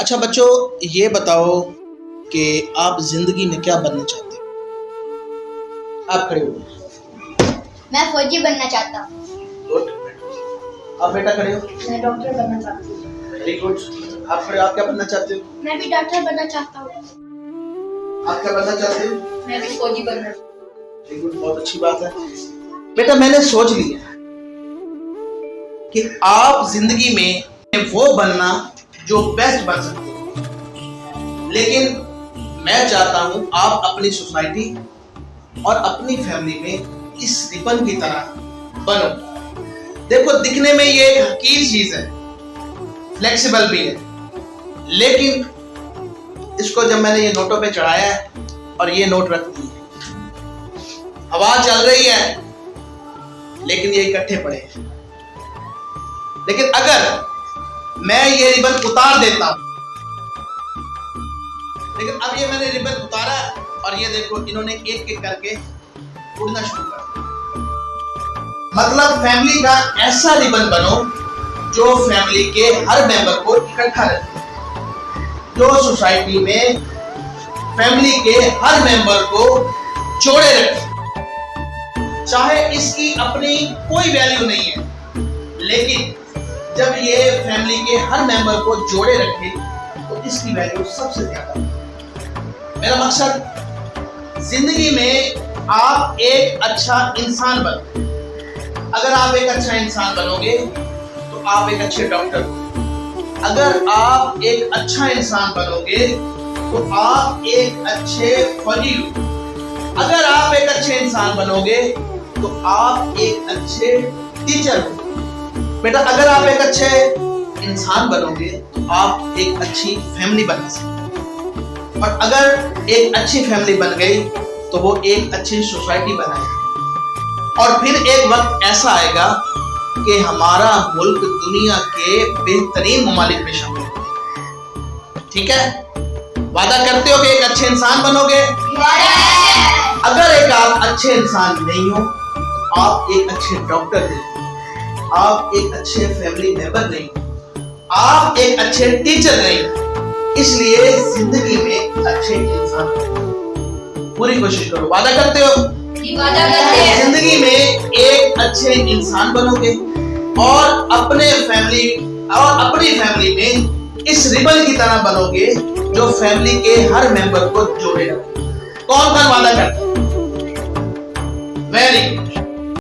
अच्छा बच्चों, ये बताओ कि आप जिंदगी में क्या बनना चाहते हो? आप खड़े हो। मैं फौजी बनना चाहता हूँ। गुड। आप बेटा खड़े हो। मैं डॉक्टर बनना चाहता हूँ। Very good. आप खड़े हो। आप क्या बनना चाहते हो? मैं भी डॉक्टर बनना चाहता हूँ। आप क्या बनना चाहते हो? मैं भी फौजी बनना। वेरी गुड, बहुत अच्छी बात है। बेटा मैंने सोच लिया कि आप जिंदगी में वो बनना जो बेस्ट बन सकते हो, लेकिन मैं चाहता हूं आप अपनी सोसाइटी और अपनी फैमिली में इस रिबन की तरह बनो। देखो, दिखने में ये एक हकीर चीज है, फ्लेक्सिबल भी है, लेकिन इसको जब मैंने ये नोटों पे चढ़ाया है और ये नोट रख दी, हवा चल रही है लेकिन ये इकट्ठे पड़े हैं। लेकिन अगर मैं ये रिबन उतार देता हूं, लेकिन अब ये मैंने रिबन उतारा और ये देखो इन्होंने एक एक करके उड़ना शुरू कर दिया। मतलब फैमिली का ऐसा रिबन बनो जो फैमिली के हर मेंबर को इकट्ठा रखे, जो सोसाइटी में फैमिली के हर मेंबर को जोड़े रखे। चाहे इसकी अपनी कोई वैल्यू नहीं है, लेकिन जब ये फैमिली के हर मेंबर को जोड़े रखे तो इसकी वैल्यू सबसे ज्यादा है। मेरा मकसद जिंदगी में आप एक अच्छा इंसान बनो। अगर आप एक अच्छा इंसान बनोगे तो आप एक अच्छे डॉक्टर हो। अगर आप एक अच्छा इंसान बनोगे तो आप एक अच्छे फौजी हो। अगर आप एक अच्छे इंसान बनोगे तो आप एक अच्छे टीचर हो। बेटा अगर आप एक अच्छे इंसान बनोगे तो आप एक अच्छी फैमिली बना सकते हो, और अगर एक अच्छी फैमिली बन गई तो वो एक अच्छी सोसाइटी बनाएगी। और फिर एक वक्त ऐसा आएगा कि हमारा मुल्क दुनिया के बेहतरीन ममालिक में शामिल होगा। ठीक है? वादा करते हो कि एक अच्छे इंसान बनोगे? अगर एक आप अच्छे इंसान नहीं हो, आप एक अच्छे डॉक्टर नहीं, आप एक अच्छे फैमिली मेंबर नहीं, आप एक अच्छे टीचर नहीं। इसलिए जिंदगी में अच्छे इंसान पूरी कोशिश करो। वादा करते हो? वादा करते हैं। जिंदगी में एक अच्छे इंसान बनोगे और अपने फैमिली और अपनी फैमिली में इस रिबन की तरह बनोगे जो फैमिली के हर मेंबर को जोड़ेगा। कौन वादा करता है? Very good.